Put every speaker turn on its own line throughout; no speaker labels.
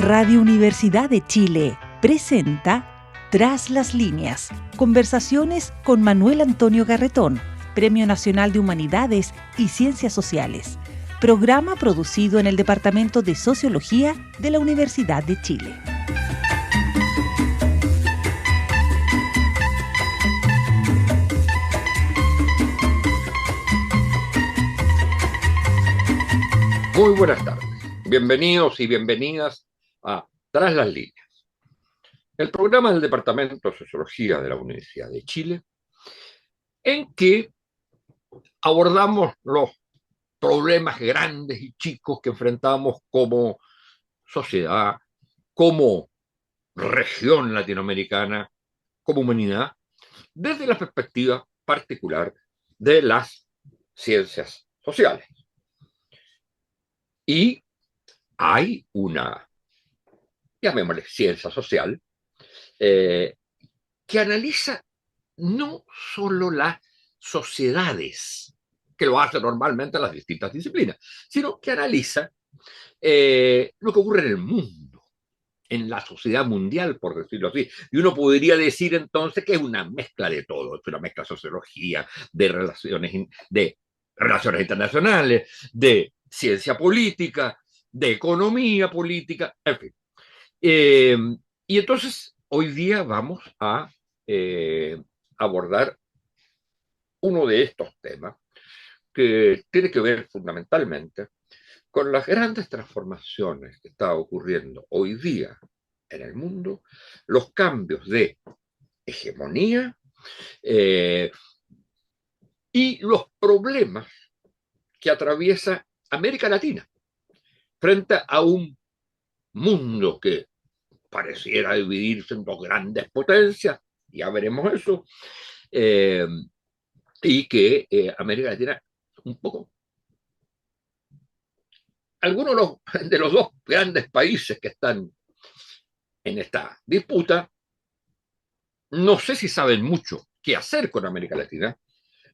Radio Universidad de Chile presenta Tras las líneas, conversaciones con Manuel Antonio Garretón, Premio Nacional de Humanidades y Ciencias Sociales, programa producido en el Departamento de Sociología de la Universidad de Chile.
Muy buenas tardes, bienvenidos y bienvenidas a Tras las líneas, el programa del Departamento de Sociología de la Universidad de Chile, en que abordamos los problemas grandes y chicos que enfrentamos como sociedad, como región latinoamericana, como humanidad, desde la perspectiva particular de las ciencias sociales. Y hay una, llamémosle ciencia social, que analiza no solo las sociedades, que lo hace normalmente las distintas disciplinas, sino que analiza lo que ocurre en el mundo, en la sociedad mundial, por decirlo así. Y uno podría decir entonces que es una mezcla de todo, es una mezcla de sociología, de relaciones internacionales, de ciencia política, de economía política, en fin. Y entonces hoy día vamos a abordar uno de estos temas que tiene que ver fundamentalmente con las grandes transformaciones que está ocurriendo hoy día en el mundo, los cambios de hegemonía y los problemas que atraviesa América Latina frente a un mundo que pareciera dividirse en dos grandes potencias, ya veremos eso, y que América Latina un poco, algunos de los dos grandes países que están en esta disputa, no sé si saben mucho qué hacer con América Latina.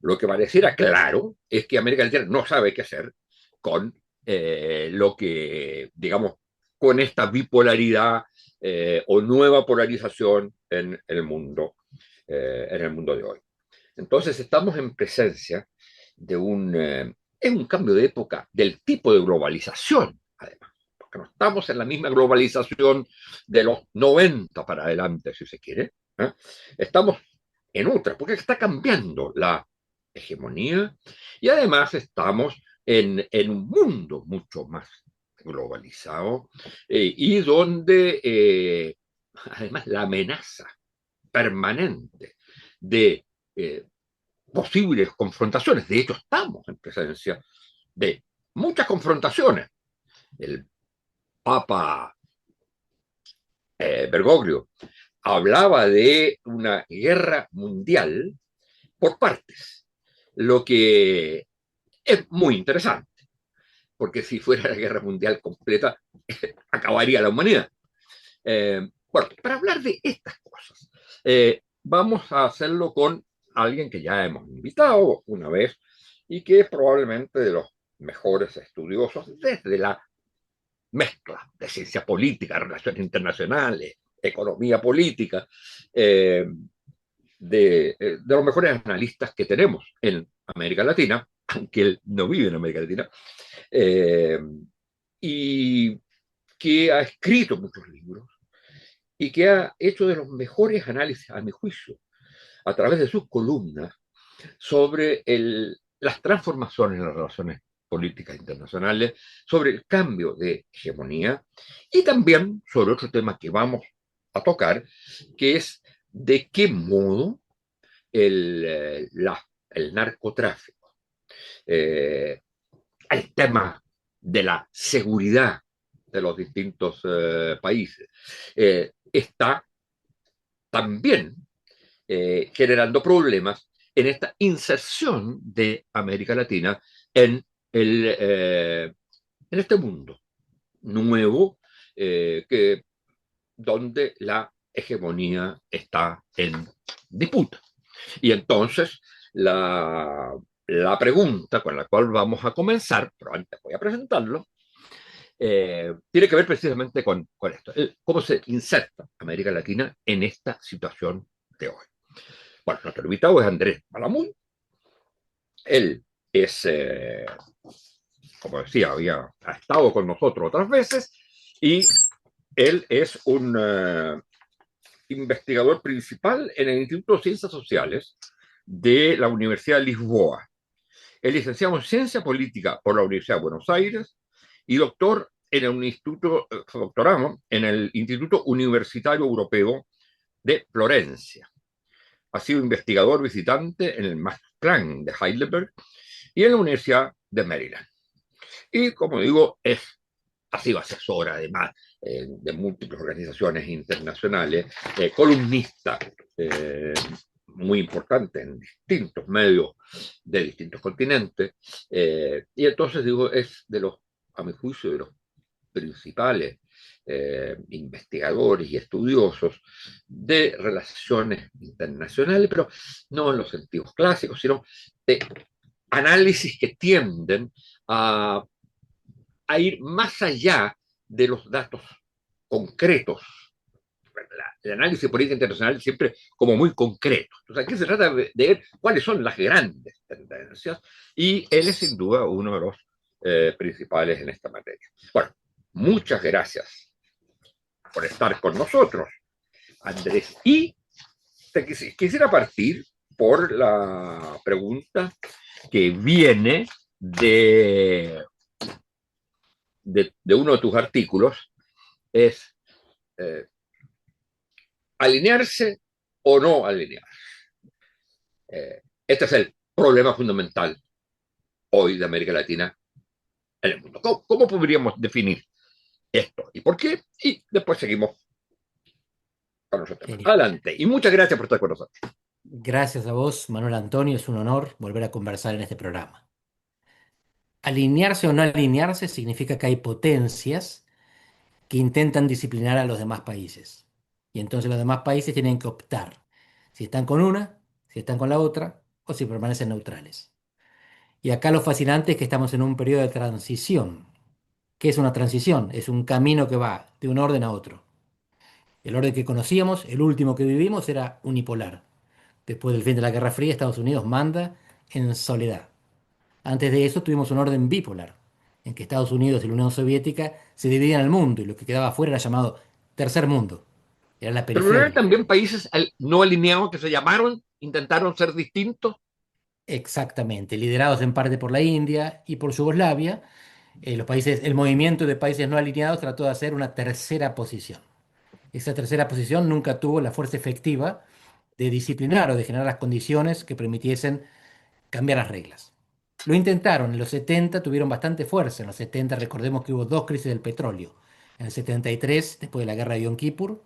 Lo que pareciera claro es que América Latina no sabe qué hacer con lo que, digamos, con esta bipolaridad o nueva polarización en el mundo de hoy. Entonces estamos en presencia de un cambio de época del tipo de globalización, además, porque no estamos en la misma globalización de los 90 para adelante, si se quiere. Estamos en otra, porque está cambiando la hegemonía y además estamos en un mundo mucho más globalizado y donde además la amenaza permanente de posibles confrontaciones, de hecho estamos en presencia de muchas confrontaciones. El Papa Bergoglio hablaba de una guerra mundial por partes, lo que es muy interesante, porque si fuera la guerra mundial completa, acabaría la humanidad. Bueno, para hablar de estas cosas, vamos a hacerlo con alguien que ya hemos invitado una vez y que es probablemente de los mejores estudiosos desde la mezcla de ciencia política, relaciones internacionales, economía política, de los mejores analistas que tenemos en América Latina, aunque él no vive en América Latina, y que ha escrito muchos libros y que ha hecho de los mejores análisis, a mi juicio, a través de sus columnas, sobre las transformaciones en las relaciones políticas internacionales, sobre el cambio de hegemonía y también sobre otro tema que vamos a tocar, que es de qué modo el narcotráfico, el tema de la seguridad de los distintos países, está también generando problemas en esta inserción de América Latina en, en este mundo nuevo donde la hegemonía está en disputa. Y entonces la pregunta con la cual vamos a comenzar, pero antes voy a presentarlo, tiene que ver precisamente con esto. ¿Cómo se inserta América Latina en esta situación de hoy? Bueno, nuestro invitado es Andrés Malamud. Él es, como decía, ha estado con nosotros otras veces y él es un investigador principal en el Instituto de Ciencias Sociales de la Universidad de Lisboa. Es licenciado en Ciencia Política por la Universidad de Buenos Aires y doctor en el instituto, doctorado en el Instituto Universitario Europeo de Florencia. Ha sido investigador visitante en el Max Planck de Heidelberg y en la Universidad de Maryland. Y como digo, ha sido asesora además de múltiples organizaciones internacionales, columnista muy importante en distintos medios de distintos continentes, y entonces digo, es de los, a mi juicio, de los principales investigadores y estudiosos de relaciones internacionales, pero no en los sentidos clásicos, sino de análisis que tienden a ir más allá de los datos concretos. El análisis de política internacional siempre como muy concreto. Entonces, aquí se trata de ver cuáles son las grandes tendencias y él es sin duda uno de los principales en esta materia. Bueno, muchas gracias por estar con nosotros, Andrés. Y quisiera partir por la pregunta que viene de uno de tus artículos, es alinearse o no alinearse. Este es el problema fundamental hoy de América Latina en el mundo. ¿Cómo podríamos definir esto y por qué? Y después seguimos con nuestro tema.
Genial.
Adelante. Y muchas gracias por estar con nosotros.
Gracias a vos, Manuel Antonio. Es un honor volver a conversar en este programa. Alinearse o no alinearse significa que hay potencias que intentan disciplinar a los demás países. Y entonces los demás países tienen que optar si están con una, si están con la otra o si permanecen neutrales. Y acá lo fascinante es que estamos en un periodo de transición. ¿Qué es una transición? Es un camino que va de un orden a otro. El orden que conocíamos, el último que vivimos, era unipolar. Después del fin de la Guerra Fría, Estados Unidos manda en soledad. Antes de eso tuvimos un orden bipolar, en que Estados Unidos y la Unión Soviética se dividían el mundo y lo que quedaba afuera era llamado tercer mundo, era la
Pero no eran
periferia.
también países no alineados que se llamaron, intentaron ser distintos.
Exactamente, liderados en parte por la India y por Yugoslavia, el movimiento de países no alineados trató de hacer una tercera posición. Esa tercera posición nunca tuvo la fuerza efectiva de disciplinar o de generar las condiciones que permitiesen cambiar las reglas. Lo intentaron, en los 70 tuvieron bastante fuerza. En los 70 recordemos que hubo dos crisis del petróleo. En el 73, después de la guerra de Yom Kippur,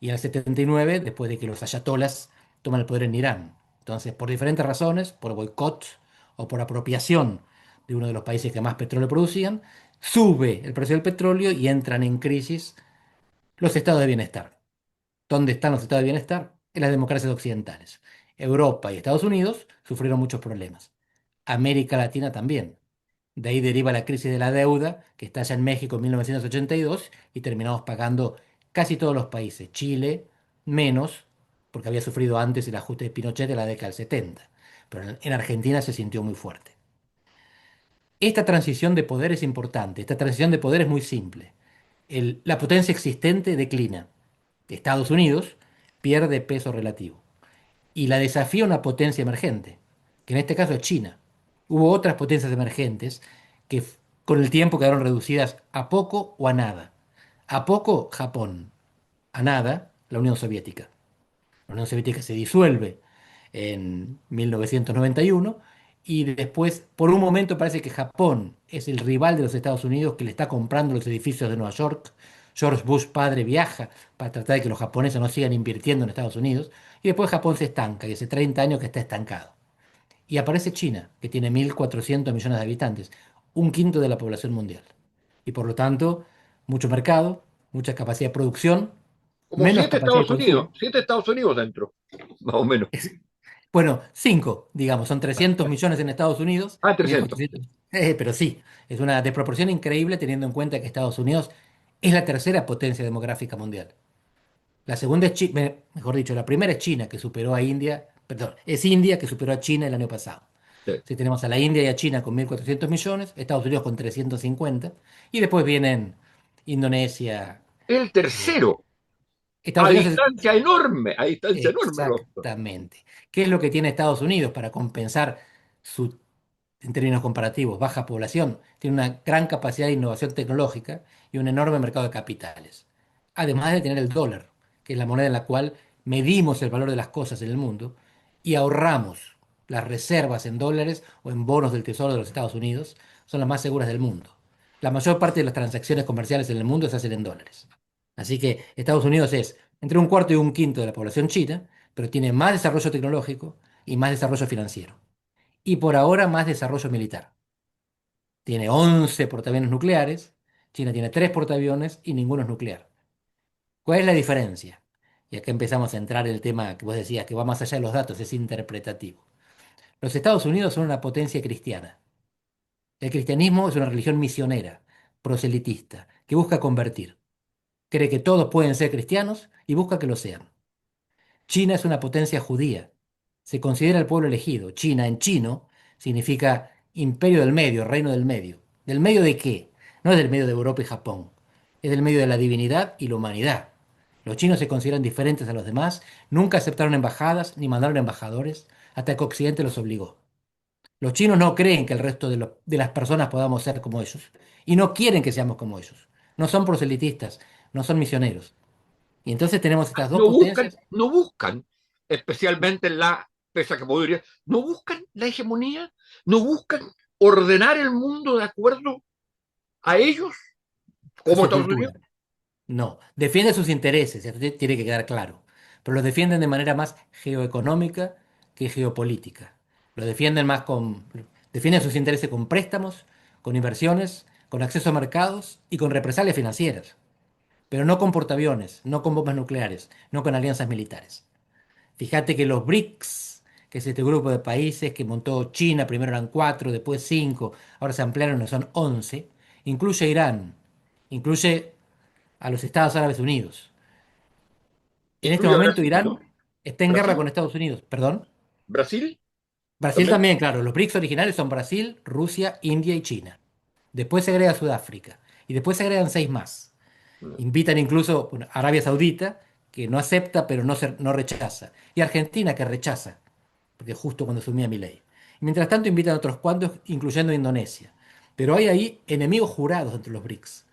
y en el 79, después de que los ayatolas toman el poder en Irán. Entonces, por diferentes razones, por boicot o por apropiación de uno de los países que más petróleo producían, sube el precio del petróleo y entran en crisis los estados de bienestar. ¿Dónde están los estados de bienestar? En las democracias occidentales. Europa y Estados Unidos sufrieron muchos problemas. América Latina también. De ahí deriva la crisis de la deuda que estalla en México en 1982 y terminamos pagando casi todos los países. Chile menos, porque había sufrido antes el ajuste de Pinochet de la década del 70. Pero en Argentina se sintió muy fuerte. Esta transición de poder es importante. Esta transición de poder es muy simple. La potencia existente declina. Estados Unidos pierde peso relativo y la desafía una potencia emergente, que en este caso es China. Hubo otras potencias emergentes que con el tiempo quedaron reducidas a poco o a nada. A poco, Japón. A nada, la Unión Soviética. La Unión Soviética se disuelve en 1991 y después, por un momento, parece que Japón es el rival de los Estados Unidos que le está comprando los edificios de Nueva York. George Bush padre viaja para tratar de que los japoneses no sigan invirtiendo en Estados Unidos y después Japón se estanca y hace 30 años que está estancado. Y aparece China, que tiene 1.400 millones de habitantes, un quinto de la población mundial. Y por lo tanto, mucho mercado, mucha capacidad de producción,
Como
menos capacidad de consumo.
siete Estados Unidos dentro, más o menos.
Bueno, 5, digamos, son 300 millones en Estados Unidos,
Ah, 300.
1.400. Pero sí, es una desproporción increíble teniendo en cuenta que Estados Unidos es la tercera potencia demográfica mundial. La segunda es China, mejor dicho, la primera es China que superó a India, perdón, es India que superó a China el año pasado.
Sí.
Si tenemos a la India y a China con 1.400 millones, Estados Unidos con 350, y después vienen Indonesia.
El
eh,
tercero,
Estados Unidos es
a distancia enorme los otros.
exactamente. ¿Qué es lo que tiene Estados Unidos para compensar su, en términos comparativos, baja población? Tiene una gran capacidad de innovación tecnológica y un enorme mercado de capitales. Además de tener el dólar, que es la moneda en la cual medimos el valor de las cosas en el mundo y ahorramos las reservas en dólares o en bonos del Tesoro de los Estados Unidos, son las más seguras del mundo. La mayor parte de las transacciones comerciales en el mundo se hacen en dólares. Así que Estados Unidos es entre un cuarto y un quinto de la población china, pero tiene más desarrollo tecnológico y más desarrollo financiero. Y por ahora más desarrollo militar. Tiene 11 portaaviones nucleares, China tiene 3 portaaviones y ninguno es nuclear. ¿Cuál es la diferencia? Y acá empezamos a entrar en el tema que vos decías, que va más allá de los datos, es interpretativo. Los Estados Unidos son una potencia cristiana. El cristianismo es una religión misionera, proselitista, que busca convertir. Cree que todos pueden ser cristianos y busca que lo sean. China es una potencia judía. Se considera el pueblo elegido. China en chino significa imperio del medio, reino del medio. ¿Del medio de qué? No es del medio de Europa y Japón. Es del medio de la divinidad y la humanidad. Los chinos se consideran diferentes a los demás, nunca aceptaron embajadas ni mandaron embajadores hasta que Occidente los obligó. Los chinos no creen que el resto de las personas podamos ser como ellos y no quieren que seamos como ellos. No son proselitistas, no son misioneros. Y entonces tenemos estas dos potencias.
No buscan, especialmente pese a que podría, no buscan la hegemonía, no buscan ordenar el mundo de acuerdo a ellos,
A
como
su
Estados
cultura.
Unidos.
No, defienden sus intereses, esto tiene que quedar claro, pero los defienden de manera más geoeconómica que geopolítica. Lo defienden más defienden sus intereses con préstamos, con inversiones, con acceso a mercados y con represalias financieras, pero no con portaaviones, no con bombas nucleares, no con alianzas militares. Fíjate que los BRICS, que es este grupo de países que montó China, primero eran 4, después 5, ahora se ampliaron y son 11, incluye a Irán, incluye a los Estados Árabes Unidos. En este
Incluye a
momento
Brasil,
Irán
¿no?
está en guerra
Brasil,
con Estados Unidos. Perdón.
Brasil
Brasil
también.
también, claro. Los BRICS originales son Brasil, Rusia, India y China. Después se agrega Sudáfrica. Y después se agregan 6 más. Invitan incluso bueno, a Arabia Saudita, que no acepta pero no rechaza. Y Argentina, que rechaza, porque justo cuando asumía Milei. Y mientras tanto invitan a otros cuantos, incluyendo Indonesia. Pero hay ahí enemigos jurados entre los BRICS.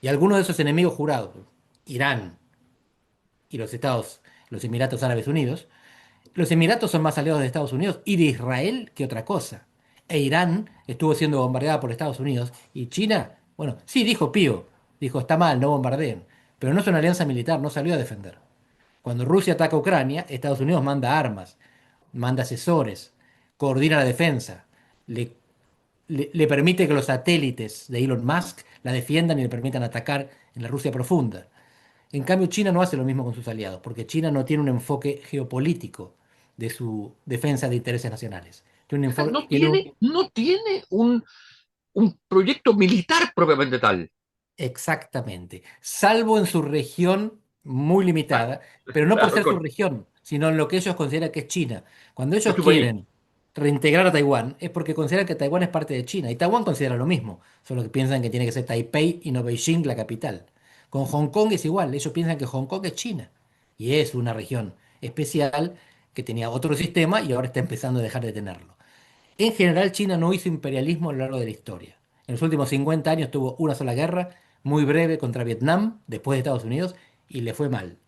Y algunos de esos enemigos jurados, Irán y los Emiratos Árabes Unidos, los Emiratos son más aliados de Estados Unidos y de Israel que otra cosa. E Irán estuvo siendo bombardeada por Estados Unidos y China, bueno, sí dijo Pío, dijo está mal, no bombardeen, pero no es una alianza militar, no salió a defender. Cuando Rusia ataca a Ucrania, Estados Unidos manda armas, manda asesores, coordina la defensa, le, le permite que los satélites de Elon Musk la defiendan y le permitan atacar en la Rusia profunda. En cambio, China no hace lo mismo con sus aliados, porque China no tiene un enfoque geopolítico de su defensa de intereses nacionales. Tiene un
O sea,
enfoque, tiene
no tiene un proyecto militar propiamente tal.
exactamente, salvo en su región muy
Ah,
limitada, pero no por
claro,
ser su región, sino en lo que ellos consideran que es China. Cuando
con
ellos
su país.
quieren reintegrar a Taiwán, es porque consideran que Taiwán es parte de China, y Taiwán considera lo mismo, solo que piensan que tiene que ser Taipei y no Beijing la capital. Con Hong Kong es igual, ellos piensan que Hong Kong es China, y es una región especial que tenía otro sistema y ahora está empezando a dejar de tenerlo. En general, China no hizo imperialismo a lo largo de la historia. En los últimos 50 años tuvo una sola guerra, muy breve, contra Vietnam, después de Estados Unidos, y le fue mal.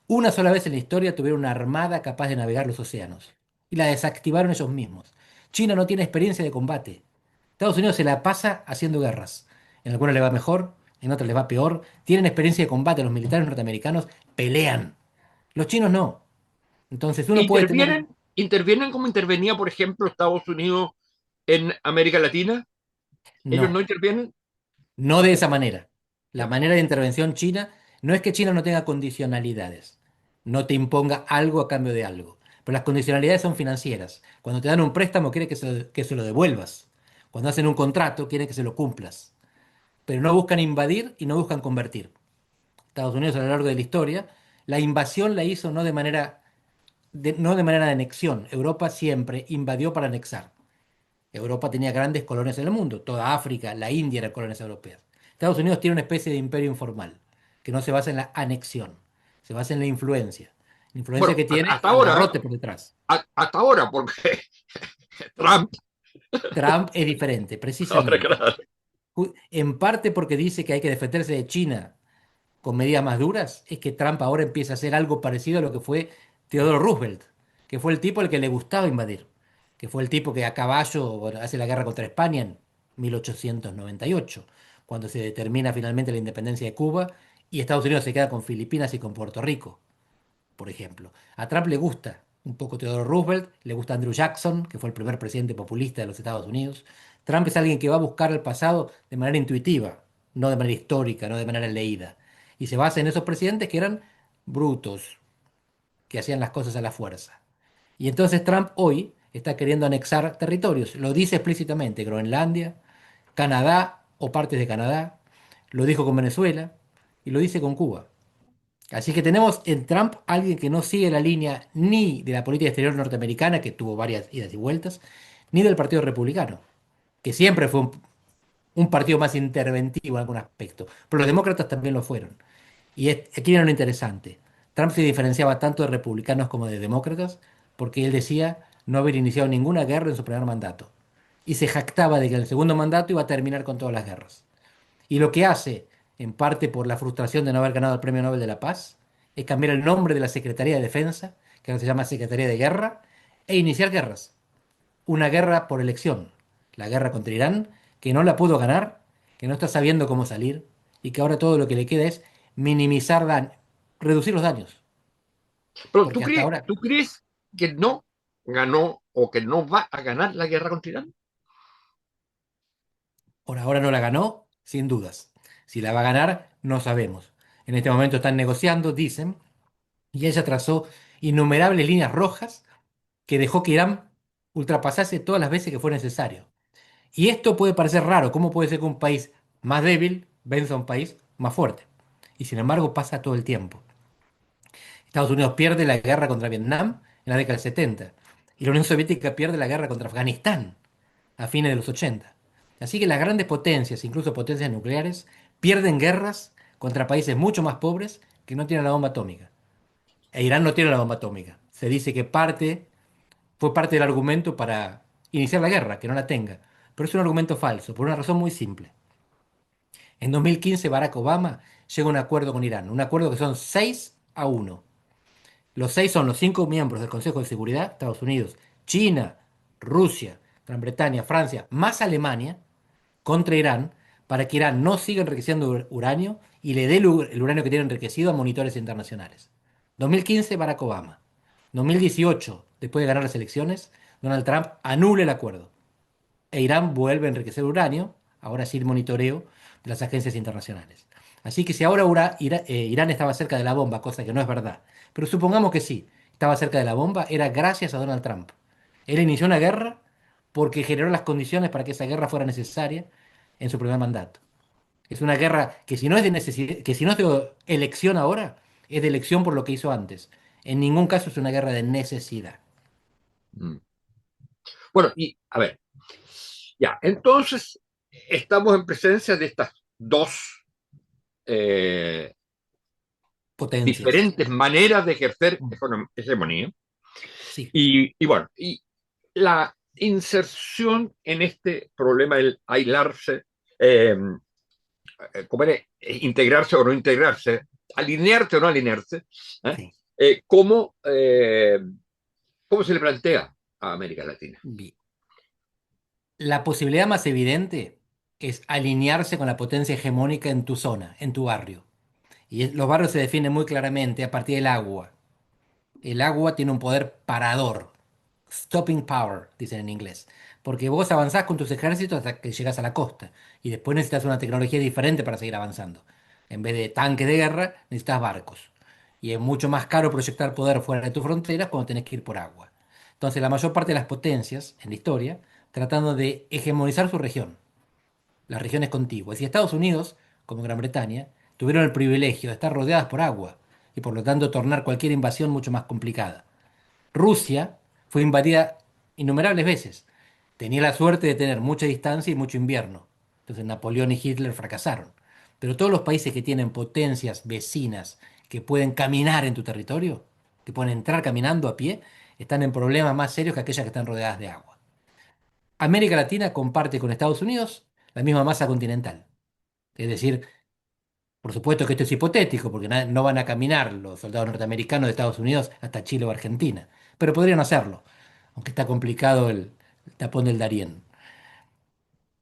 Una sola vez en la historia tuvieron una armada capaz de navegar los océanos, y la desactivaron ellos mismos. China no tiene experiencia de combate. Estados Unidos se la pasa haciendo guerras. En algunas le va mejor, en otras les va peor. Tienen experiencia de combate. Los militares norteamericanos pelean. Los chinos no. Entonces uno puede tener...
Intervienen como intervenía, por ejemplo, Estados Unidos en América Latina. Ellos no
No.
intervienen.
No de esa manera. La
Ya.
manera de intervención china no es que China no tenga condicionalidades, no te imponga algo a cambio de algo, pero las condicionalidades son financieras. Cuando te dan un préstamo, quiere que se lo devuelvas. Cuando hacen un contrato, quieren que se lo cumplas, pero no buscan invadir y no buscan convertir. Estados Unidos a lo largo de la historia, la invasión la hizo no de manera de anexión. Europa siempre invadió para anexar. Europa tenía grandes colonias en el mundo, toda África, la India eran colonias europeas. Estados Unidos tiene una especie de imperio informal, que no se basa en la anexión, se basa en la influencia
Bueno,
que tiene
hasta
al
ahora,
garrote por detrás.
hasta ahora, porque Trump,
Trump es diferente,
ahora
precisamente.
claro.
En parte porque dice que hay que defenderse de China con medidas más duras, es que Trump ahora empieza a hacer algo parecido a lo que fue Theodore Roosevelt, que fue el tipo al que le gustaba invadir, que fue el tipo que a caballo, bueno, hace la guerra contra España en 1898, cuando se determina finalmente la independencia de Cuba y Estados Unidos se queda con Filipinas y con Puerto Rico, por ejemplo. A Trump le gusta un poco Theodore Roosevelt, le gusta Andrew Jackson, que fue el primer presidente populista de los Estados Unidos. Trump es alguien que va a buscar el pasado de manera intuitiva, no de manera histórica, no de manera leída. Y se basa en esos presidentes que eran brutos, que hacían las cosas a la fuerza. Y entonces Trump hoy está queriendo anexar territorios. Lo dice explícitamente, Groenlandia, Canadá o partes de Canadá. Lo dijo con Venezuela y lo dice con Cuba. Así que tenemos en Trump alguien que no sigue la línea ni de la política exterior norteamericana, que tuvo varias idas y vueltas, ni del Partido Republicano, que siempre fue un partido más interventivo en algún aspecto. Pero los demócratas también lo fueron. Y aquí viene lo interesante. Trump se diferenciaba tanto de republicanos como de demócratas porque él decía no haber iniciado ninguna guerra en su primer mandato. Y se jactaba de que en el segundo mandato iba a terminar con todas las guerras. Y lo que hace, en parte por la frustración de no haber ganado el Premio Nobel de la Paz, es cambiar el nombre de la Secretaría de Defensa, que ahora se llama Secretaría de Guerra, e iniciar guerras. Una guerra por elección, la guerra contra Irán, que no la pudo ganar, que no está sabiendo cómo salir, y que ahora todo lo que le queda es minimizar daños, reducir los daños.
Pero
Porque hasta ahora,
tú crees que no ganó o que no va a ganar la guerra contra Irán?
por ahora no la ganó, sin dudas. Si la va a ganar, no sabemos. En este momento están negociando, dicen, y ella trazó innumerables líneas rojas que dejó que Irán ultrapasase todas las veces que fue necesario. Y esto puede parecer raro, ¿cómo puede ser que un país más débil venza a un país más fuerte? Y sin embargo pasa todo el tiempo. Estados Unidos pierde la guerra contra Vietnam en la década del 70 y la Unión Soviética pierde la guerra contra Afganistán a fines de los 80. Así que las grandes potencias, incluso potencias nucleares, pierden guerras contra países mucho más pobres que no tienen la bomba atómica. E Irán no tiene la bomba atómica. Se dice que fue parte del argumento para iniciar la guerra, que no la tenga. Pero es un argumento falso, por una razón muy simple. En 2015 Barack Obama llega a un acuerdo con Irán, un acuerdo que son 6-1. Los 6 son los 5 miembros del Consejo de Seguridad, Estados Unidos, China, Rusia, Gran Bretaña, Francia, más Alemania, contra Irán, para que Irán no siga enriqueciendo uranio y le dé el uranio que tiene enriquecido a monitores internacionales. 2015, Barack Obama. 2018, después de ganar las elecciones, Donald Trump anula el acuerdo e Irán vuelve a enriquecer uranio, ahora sin monitoreo de las agencias internacionales. Así que si ahora Irán estaba cerca de la bomba, cosa que no es verdad, pero supongamos que sí, estaba cerca de la bomba, era gracias a Donald Trump. Él inició una guerra porque generó las condiciones para que esa guerra fuera necesaria en su primer mandato. Es una guerra que si no es de necesidad, que si no es de elección ahora, es de elección por lo que hizo antes. En ningún caso es una guerra de necesidad.
Mm. Bueno, y a ver, ya, entonces estamos en presencia de estas dos eh,
Potencias.
diferentes maneras de ejercer hegemonía.
Sí,
Y bueno, y la inserción en este problema del aislarse, ¿cómo era? Integrarse o no integrarse, alinearse o no alinearse, ¿eh?
sí.
¿Cómo, ¿cómo se le plantea a América Latina?
Bien. La posibilidad más evidente es alinearse con la potencia hegemónica en tu zona, en tu barrio. Y los barrios se definen muy claramente a partir del agua. El agua tiene un poder parador, stopping power, dicen en inglés. Porque vos avanzás con tus ejércitos hasta que llegas a la costa. Y después necesitas una tecnología diferente para seguir avanzando. En vez de tanques de guerra, necesitas barcos. Y es mucho más caro proyectar poder fuera de tus fronteras cuando tenés que ir por agua. Entonces, la mayor parte de las potencias en la historia tratando de hegemonizar su región, las regiones contiguas. Y Estados Unidos, como Gran Bretaña, tuvieron el privilegio de estar rodeadas por agua y por lo tanto tornar cualquier invasión mucho más complicada. Rusia fue invadida innumerables veces. Tenía la suerte de tener mucha distancia y mucho invierno. Entonces Napoleón y Hitler fracasaron. Pero todos los países que tienen potencias vecinas que pueden caminar en tu territorio, que pueden entrar caminando a pie, están en problemas más serios que aquellas que están rodeadas de agua. América Latina comparte con Estados Unidos la misma masa continental. Es decir, por supuesto que esto es hipotético, porque no van a caminar los soldados norteamericanos de Estados Unidos hasta Chile o Argentina, pero podrían hacerlo, aunque está complicado el tapón del Darién.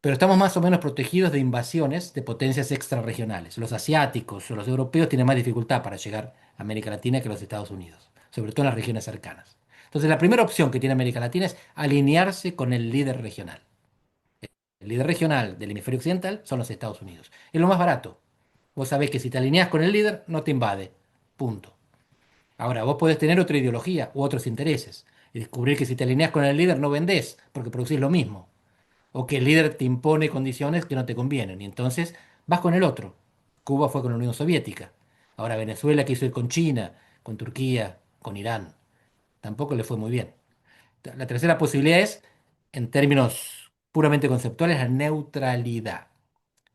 Pero estamos más o menos protegidos de invasiones de potencias extrarregionales. Los asiáticos o los europeos tienen más dificultad para llegar a América Latina que los Estados Unidos, sobre todo en las regiones cercanas. Entonces, la primera opción que tiene América Latina es alinearse con el líder regional. El líder regional del hemisferio occidental son los Estados Unidos. Es lo más barato. Vos sabés que si te alineás con el líder, no te invade. Punto. Ahora, vos podés tener otra ideología u otros intereses y descubrir que si te alineás con el líder no vendés porque producís lo mismo. O que el líder te impone condiciones que no te convienen. Y entonces vas con el otro. Cuba fue con la Unión Soviética. Ahora Venezuela quiso ir con China, con Turquía, con Irán. Tampoco le fue muy bien. La tercera posibilidad es, en términos puramente conceptuales, la neutralidad.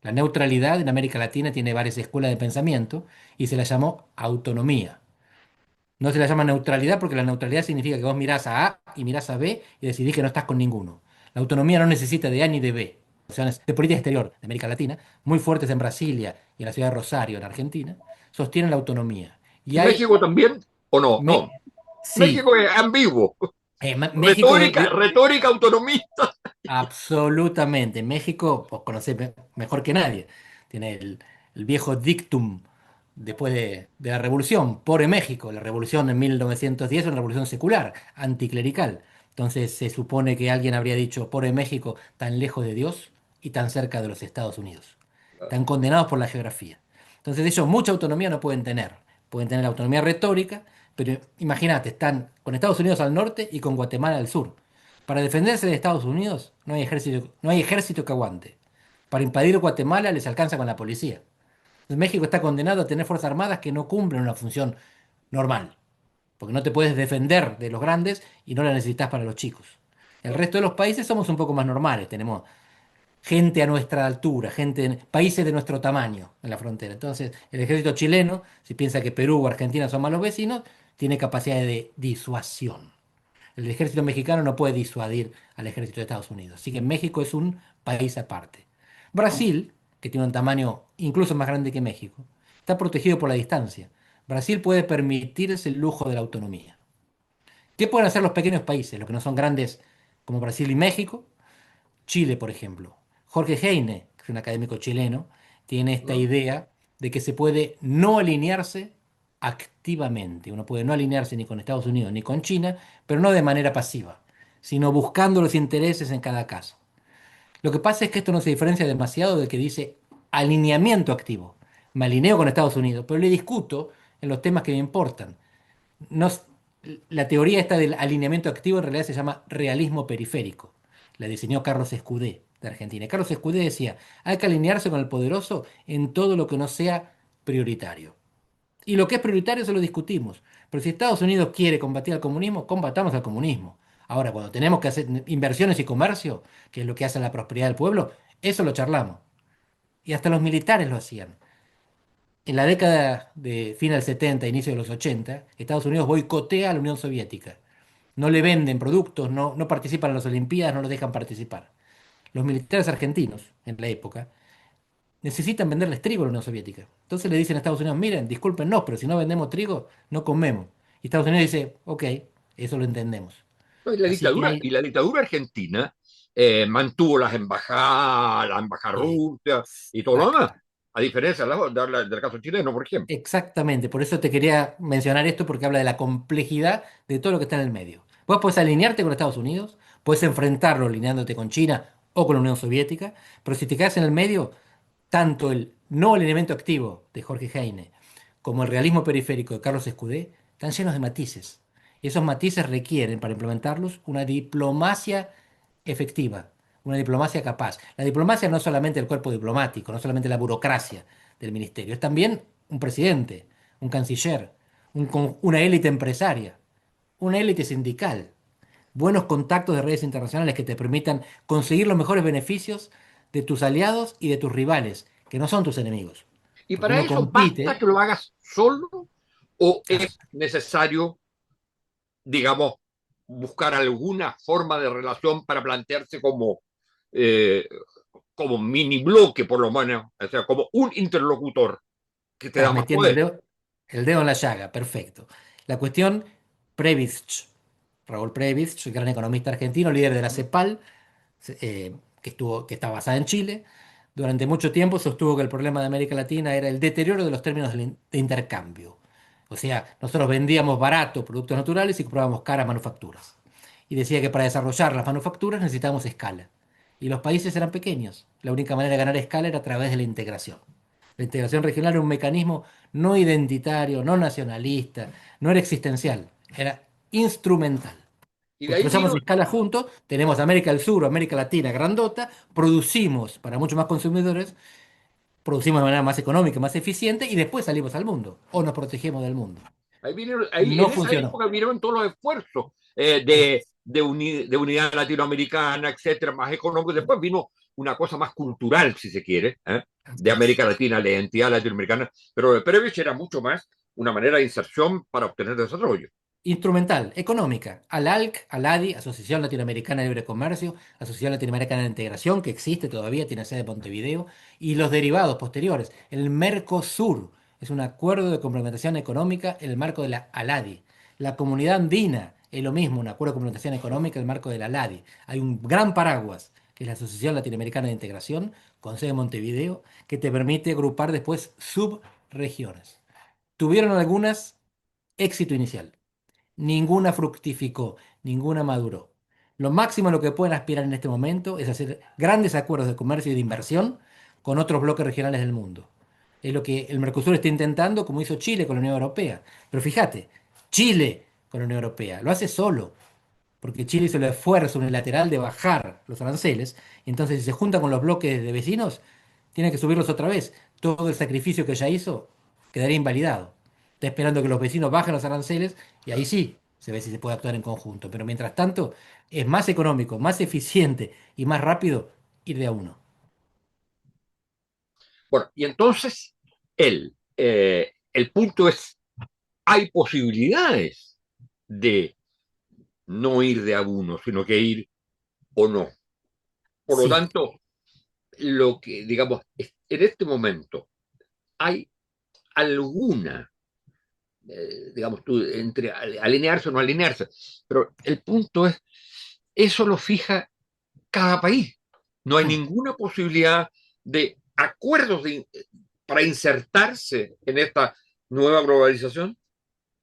La neutralidad en América Latina tiene varias escuelas de pensamiento y se la llamó autonomía. No se la llama neutralidad porque la neutralidad significa que vos mirás a A y mirás a B y decidís que no estás con ninguno. La autonomía no necesita de A ni de B. Opciones de política exterior de América Latina, muy fuertes en Brasilia y en la ciudad de Rosario, en Argentina, sostienen la autonomía. Y
¿Y
hay,
México también o no? No.
me- sí,
México es ambiguo.
México
Retórica autonomista.
absolutamente. México, vos conocés mejor que nadie. Tiene el viejo dictum después de la revolución, por México. La revolución en 1910 era una revolución secular, anticlerical. Entonces se supone que alguien habría dicho, por México, tan lejos de Dios y tan cerca de los Estados Unidos. Están condenados por la geografía. Entonces ellos mucha autonomía no pueden tener. Pueden tener autonomía retórica, pero imagínate, están con Estados Unidos al norte y con Guatemala al sur. Para defenderse de Estados Unidos no hay ejército que aguante. Para invadir Guatemala les alcanza con la policía. México está condenado a tener fuerzas armadas que no cumplen una función normal, porque no te puedes defender de los grandes y no la necesitas para los chicos. El resto de los países somos un poco más normales, tenemos gente a nuestra altura, países de nuestro tamaño en la frontera. Entonces, el ejército chileno, si piensa que Perú o Argentina son malos vecinos, tiene capacidad de disuasión. El ejército mexicano no puede disuadir al ejército de Estados Unidos. Así que México es un país aparte. Brasil, que tiene un tamaño incluso más grande que México, está protegido por la distancia. Brasil puede permitirse el lujo de la autonomía. ¿Qué pueden hacer los pequeños países, los que no son grandes como Brasil y México? Chile, por ejemplo. Jorge Heine, que es un académico chileno, tiene esta
¿No?
idea de que se puede no alinearse activamente. Uno puede no alinearse ni con Estados Unidos ni con China, pero no de manera pasiva, sino buscando los intereses en cada caso. Lo que pasa es que esto no se diferencia demasiado del que dice alineamiento activo. Me alineo con Estados Unidos, pero le discuto en los temas que me importan. No, la teoría esta del alineamiento activo en realidad se llama realismo periférico. La diseñó Carlos Escudé de Argentina. Carlos Escudé decía, hay que alinearse con el poderoso en todo lo que no sea prioritario. Y lo que es prioritario se lo discutimos. Pero si Estados Unidos quiere combatir al comunismo, combatamos al comunismo. Ahora, cuando tenemos que hacer inversiones y comercio, que es lo que hace la prosperidad del pueblo, eso lo charlamos. Y hasta los militares lo hacían. En la década de fin del 70, inicio de los 80, Estados Unidos boicotea a la Unión Soviética. No le venden productos, no participan en las Olimpiadas, no los dejan participar. Los militares argentinos, en la época, necesitan venderles trigo a la Unión Soviética. Entonces le dicen a Estados Unidos, miren, discúlpenos, pero si no vendemos trigo, no comemos. Y Estados Unidos dice, ok, eso lo entendemos.
No,
Así que
y
hay...
la dictadura argentina mantuvo las embajadas, la embajada rusa y todo lo demás,
Exacto.
a diferencia del caso chileno, por ejemplo.
Exactamente, por eso te quería mencionar esto porque habla de la complejidad de todo lo que está en el medio. Vos podés alinearte con Estados Unidos, podés enfrentarlo alineándote con China o con la Unión Soviética, pero si te quedas en el medio, tanto el no alineamiento activo de Jorge Heine como el realismo periférico de Carlos Escudé están llenos de matices. Y esos matices requieren, para implementarlos, una diplomacia efectiva, una diplomacia capaz. La diplomacia no es solamente el cuerpo diplomático, no es solamente la burocracia del ministerio, es también un presidente, un canciller, una élite empresaria, una élite sindical, buenos contactos de redes internacionales que te permitan conseguir los mejores beneficios de tus aliados y de tus rivales, que no son tus enemigos.
Y
Porque
para
uno
eso basta
compite.
que lo hagas solo o
Ah,
es necesario, digamos, buscar alguna forma de relación para plantearse eh, como mini bloque, por lo menos, o sea, como un interlocutor que te
estás
da más
metiendo
poder.
el dedo en la llaga, perfecto. La cuestión, Prebisch, Raúl Prebisch, gran economista argentino, líder de la CEPAL, que está basada en Chile, durante mucho tiempo sostuvo que el problema de América Latina era el deterioro de los términos de intercambio. O sea, nosotros vendíamos barato productos naturales y comprábamos caras manufacturas. Y decía que para desarrollar las manufacturas necesitábamos escala. Y los países eran pequeños. La única manera de ganar escala era a través de la integración. La integración regional era un mecanismo no identitario, no nacionalista, no era existencial, era instrumental.
Y de ahí
Construyamos
vino,
escala juntos, tenemos América del Sur, América Latina, grandota, producimos para muchos más consumidores, producimos de manera más económica, más eficiente y después salimos al mundo o nos protegemos del mundo.
ahí,
No
en esa
funcionó.
época vinieron todos los esfuerzos de unidad latinoamericana, etcétera, más económicos. Después vino una cosa más cultural, si se quiere, de América Latina, la identidad latinoamericana, pero de Previch era mucho más una manera de inserción para obtener desarrollo.
Instrumental, económica. ALALC, ALADI, Asociación Latinoamericana de Libre Comercio, Asociación Latinoamericana de Integración, que existe todavía, tiene sede en Montevideo, y los derivados posteriores. El Mercosur es un acuerdo de complementación económica en el marco de la ALADI. La Comunidad Andina es lo mismo, un acuerdo de complementación económica en el marco de la ALADI. Hay un gran paraguas, que es la Asociación Latinoamericana de Integración, con sede en Montevideo, que te permite agrupar después subregiones. Tuvieron algunas éxito inicial. Ninguna fructificó, ninguna maduró. Lo máximo a lo que pueden aspirar en este momento es hacer grandes acuerdos de comercio y de inversión con otros bloques regionales del mundo. Es lo que el Mercosur está intentando, como hizo Chile con la Unión Europea. Pero fíjate, Chile con la Unión Europea lo hace solo, porque Chile hizo el esfuerzo unilateral de bajar los aranceles, y entonces si se junta con los bloques de vecinos, tiene que subirlos otra vez. Todo el sacrificio que ya hizo quedaría invalidado. Está esperando que los vecinos bajen los aranceles y ahí sí se ve si se puede actuar en conjunto. Pero mientras tanto, es más económico, más eficiente y más rápido ir de a uno.
Bueno, y entonces el punto es, hay posibilidades de no ir de a uno, sino que ir o no. Por lo
Sí,
tanto, lo que, digamos, en este momento hay alguna, digamos tú, entre alinearse o no alinearse, pero el punto es, eso lo fija cada país. No hay
mm,
ninguna posibilidad de acuerdos para insertarse en esta nueva globalización.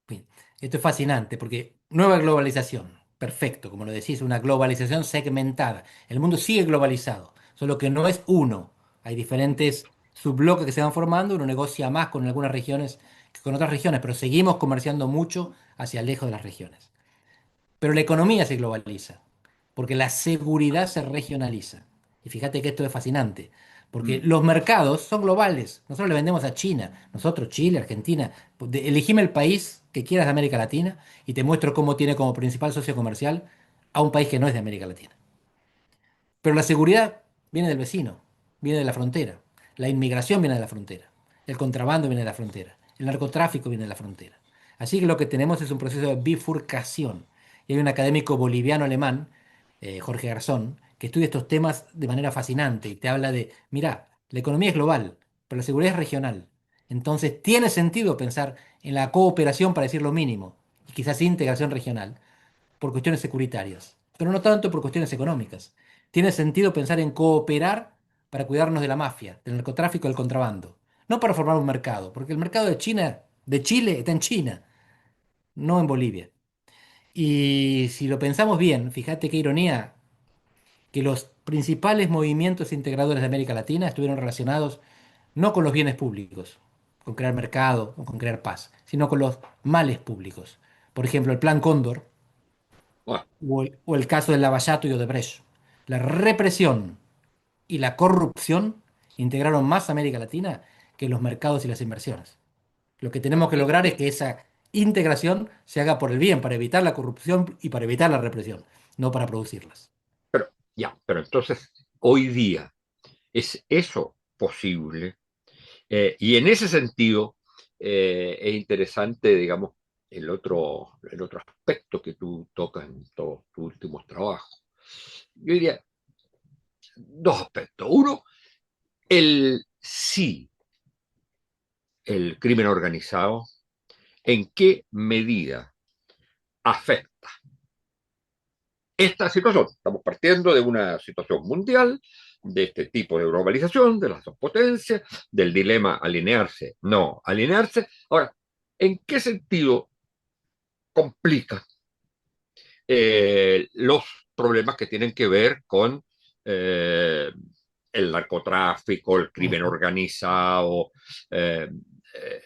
bien. Esto es fascinante porque nueva globalización, perfecto, como lo decís, una globalización segmentada. El mundo sigue globalizado, solo que no es uno. Hay diferentes subbloques que se van formando, uno negocia más con algunas regiones que con otras regiones, pero seguimos comerciando mucho hacia lejos de las regiones. Pero la economía se globaliza, porque la seguridad se regionaliza. Y fíjate que esto es fascinante, porque
Mm.
los mercados son globales. Nosotros le vendemos a China, nosotros, Chile, Argentina. Elegime el país que quieras de América Latina y te muestro cómo tiene como principal socio comercial a un país que no es de América Latina. Pero la seguridad viene del vecino, viene de la frontera. La inmigración viene de la frontera. El contrabando viene de la frontera. El narcotráfico viene de la frontera. Así que lo que tenemos es un proceso de bifurcación. Y hay un académico boliviano-alemán, Jorge Garzón, que estudia estos temas de manera fascinante y te habla de, mira, la economía es global, pero la seguridad es regional. Entonces tiene sentido pensar en la cooperación para decir lo mínimo, y quizás integración regional por cuestiones securitarias, pero no tanto por cuestiones económicas. Tiene sentido pensar en cooperar para cuidarnos de la mafia, del narcotráfico y del contrabando, no para formar un mercado, porque el mercado de China, de Chile, está en China, no en Bolivia. Y si lo pensamos bien, fíjate qué ironía que los principales movimientos integradores de América Latina estuvieron relacionados no con los bienes públicos, con crear mercado o con crear paz, sino con los males públicos. Por ejemplo, el Plan Cóndor,
Bueno,
o el caso del Lavallato y Odebrecht. La represión y la corrupción integraron más a América Latina que los mercados y las inversiones. Lo que tenemos que lograr es que esa integración se haga por el bien, para evitar la corrupción y para evitar la represión, no para producirlas.
Pero, ya, pero entonces, hoy día, ¿es eso posible? Y en ese sentido, es interesante, digamos, el otro aspecto que tú tocas en todos tus últimos trabajos. Yo diría dos aspectos. Uno, el sí, el crimen organizado, en qué medida afecta esta situación. Estamos partiendo de una situación mundial, de este tipo de globalización, de las dos potencias, del dilema alinearse, no alinearse. Ahora, ¿en qué sentido complica los problemas que tienen que ver con eh, el narcotráfico, el crimen
Ujú.
organizado, eh, eh,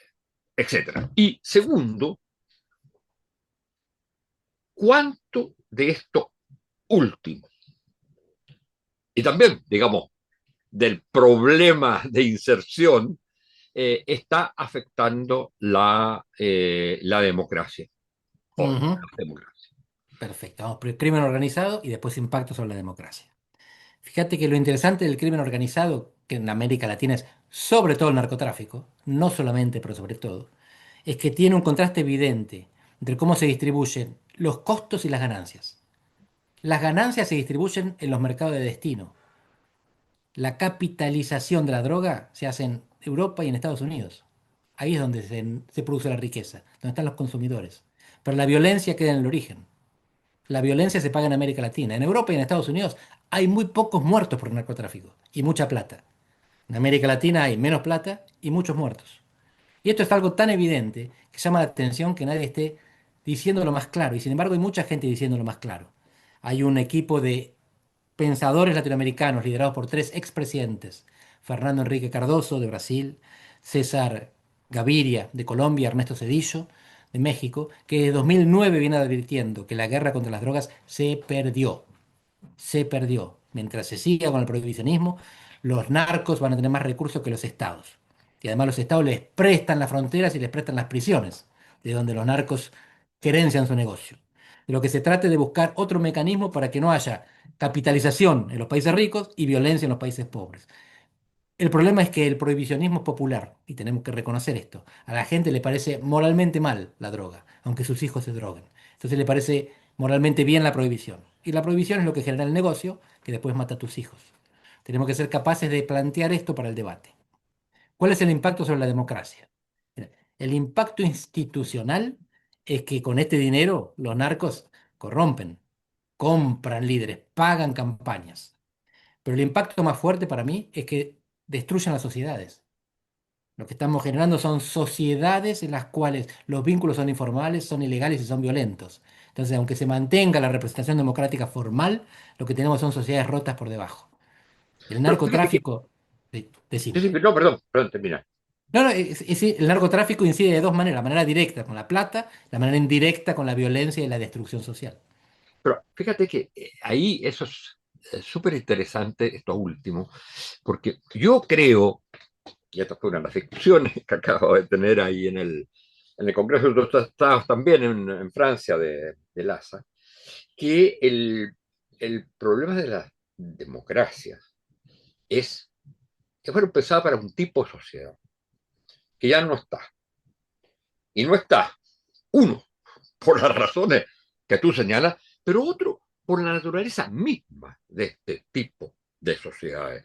etcétera? Y segundo, ¿cuánto de esto último y también, digamos, del problema de inserción está afectando la democracia hoy?
Ujú.
La democracia.
Perfecto. Vamos por el crimen organizado y después impacto sobre la democracia. Fíjate que lo interesante del crimen organizado, que en América Latina es sobre todo el narcotráfico, no solamente, pero sobre todo, es que tiene un contraste evidente entre cómo se distribuyen los costos y las ganancias. Las ganancias se distribuyen en los mercados de destino. La capitalización de la droga se hace en Europa y en Estados Unidos. Ahí es donde se produce la riqueza, donde están los consumidores. Pero la violencia queda en el origen. La violencia se paga en América Latina. En Europa y en Estados Unidos hay muy pocos muertos por narcotráfico y mucha plata. En América Latina hay menos plata y muchos muertos. Y esto es algo tan evidente que llama la atención que nadie esté diciéndolo más claro. Y sin embargo hay mucha gente diciéndolo más claro. Hay un equipo de pensadores latinoamericanos liderados por tres expresidentes: Fernando Enrique Cardoso de Brasil, César Gaviria de Colombia, Ernesto Zedillo de México, que desde 2009 viene advirtiendo que la guerra contra las drogas se perdió. Se perdió. Mientras se siga con el prohibicionismo, los narcos van a tener más recursos que los estados. Y además los estados les prestan las fronteras y les prestan las prisiones, de donde los narcos gerencian su negocio. De lo que se trata es de buscar otro mecanismo para que no haya capitalización en los países ricos y violencia en los países pobres. El problema es que el prohibicionismo es popular, y tenemos que reconocer esto. A la gente le parece moralmente mal la droga, aunque sus hijos se droguen. Entonces le parece moralmente bien la prohibición. Y la prohibición es lo que genera el negocio, que después mata a tus hijos. Tenemos que ser capaces de plantear esto para el debate. ¿Cuál es el impacto sobre la democracia? Mira, el impacto institucional es que con este dinero los narcos corrompen, compran líderes, pagan campañas. Pero el impacto más fuerte para mí es que destruyen las sociedades. Lo que estamos generando son sociedades en las cuales los vínculos son informales, son ilegales y son violentos. Entonces, aunque se mantenga la representación democrática formal, lo que tenemos son sociedades rotas por debajo. El
Pero fíjate que,
narcotráfico, sí,
sí,
decime.
sí, no, perdón, termina.
No, no, el narcotráfico incide de dos maneras: la manera directa con la plata, la manera indirecta con la violencia y la destrucción social.
Pero fíjate que ahí eso es súper interesante, esto último, porque yo creo, y esta fue una de las discusiones que acabo de tener ahí en el Congreso de los Estados, también en Francia, de LASA, que el problema de la democracia es que fue pensada para un tipo de sociedad que ya no está. Y no está, uno, por las razones que tú señalas, pero otro, por la naturaleza misma de este tipo de sociedades.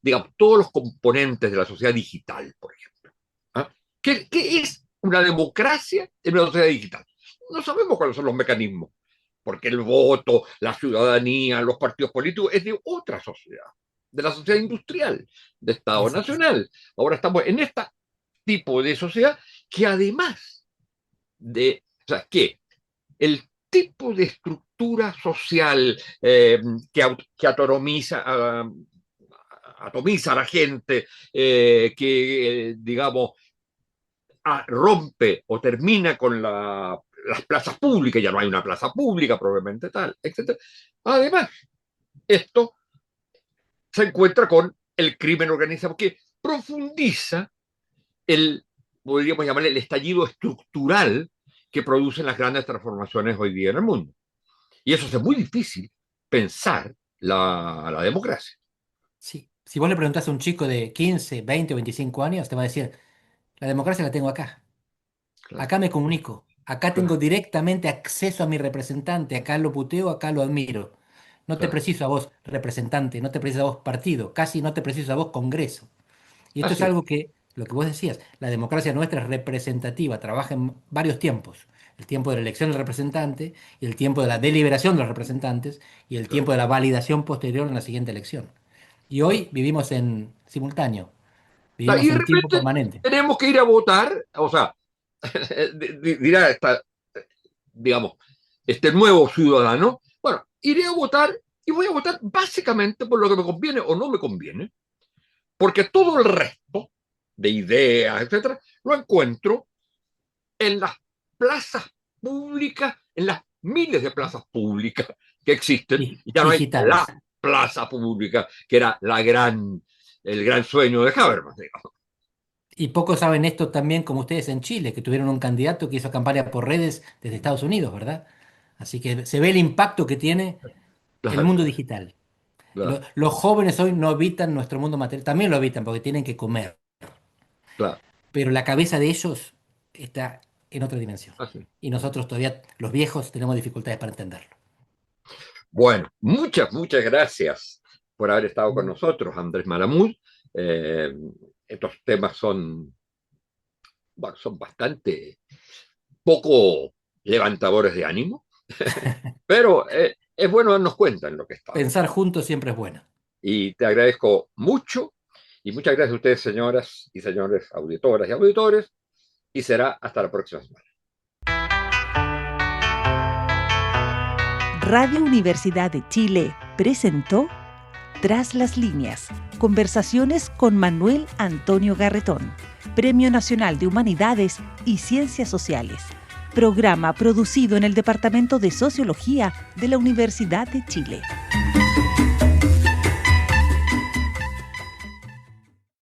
Digamos, todos los componentes de la sociedad digital, por ejemplo. ¿Ah? ¿Qué es una democracia en una sociedad digital? No sabemos cuáles son los mecanismos, porque el voto, la ciudadanía, los partidos políticos es de otra sociedad, de la sociedad industrial, de Estado
Exacto.
Nacional. Ahora estamos en este tipo de sociedad que además o sea, que el tipo de estructura social que atomiza a la gente, digamos, rompe o termina con las plazas públicas, ya no hay una plaza pública, probablemente tal, etcétera. Además, esto se encuentra con el crimen organizado, que profundiza podríamos llamarle el estallido estructural que producen las grandes transformaciones hoy día en el mundo. Y eso hace muy difícil pensar la democracia.
Sí. Si vos le preguntás a un chico de 15, 20 o 25 años, te va a decir, la democracia la tengo acá.
Claro,
Acá me comunico. Acá tengo
claro,
directamente acceso a mi representante. Acá lo puteo, acá lo admiro. No te
claro.
preciso a vos representante, no te preciso a vos partido, casi no te preciso a vos congreso. Y esto es
Así es,
algo que, lo que vos decías, la democracia nuestra es representativa, trabaja en varios tiempos. El tiempo de la elección del representante, y el tiempo de la deliberación de los representantes, y el
claro,
tiempo de la validación posterior en la siguiente elección. Y
claro.
hoy vivimos en simultáneo,
Y
vivimos
de
en tiempo
repente
permanente.
tenemos que ir a votar, o sea, dirá digamos, este nuevo ciudadano, bueno, iré a votar y voy a votar básicamente por lo que me conviene o no me conviene, porque todo el resto de ideas, etcétera, lo encuentro en las plazas públicas, en las miles de plazas públicas que existen, y ya no hay la
Digitales.
plaza pública, que era el gran sueño de Habermas, digamos.
Y pocos saben esto también como ustedes en Chile, que tuvieron un candidato que hizo campaña por redes desde Estados Unidos, ¿verdad? Así que se ve el impacto que tiene el
Claro,
mundo digital.
claro,
Los jóvenes hoy no habitan nuestro mundo material, también lo habitan porque tienen que comer,
claro,
pero la cabeza de ellos está en otra dimensión.
así.
Y nosotros todavía, los viejos, tenemos dificultades para entenderlo.
Bueno, muchas gracias por haber estado con nosotros, Andrés Malamud. Eh, Estos temas bueno, son bastante poco levantadores de ánimo, pero es bueno darnos cuenta en lo que estamos.
Pensar juntos siempre es bueno.
Y te agradezco mucho y muchas gracias a ustedes, señoras y señores auditoras y auditores, y será hasta la próxima semana.
Radio Universidad de Chile presentó Tras las líneas, conversaciones con Manuel Antonio Garretón, Premio Nacional de Humanidades y Ciencias Sociales, programa producido en el Departamento de Sociología de la Universidad de Chile.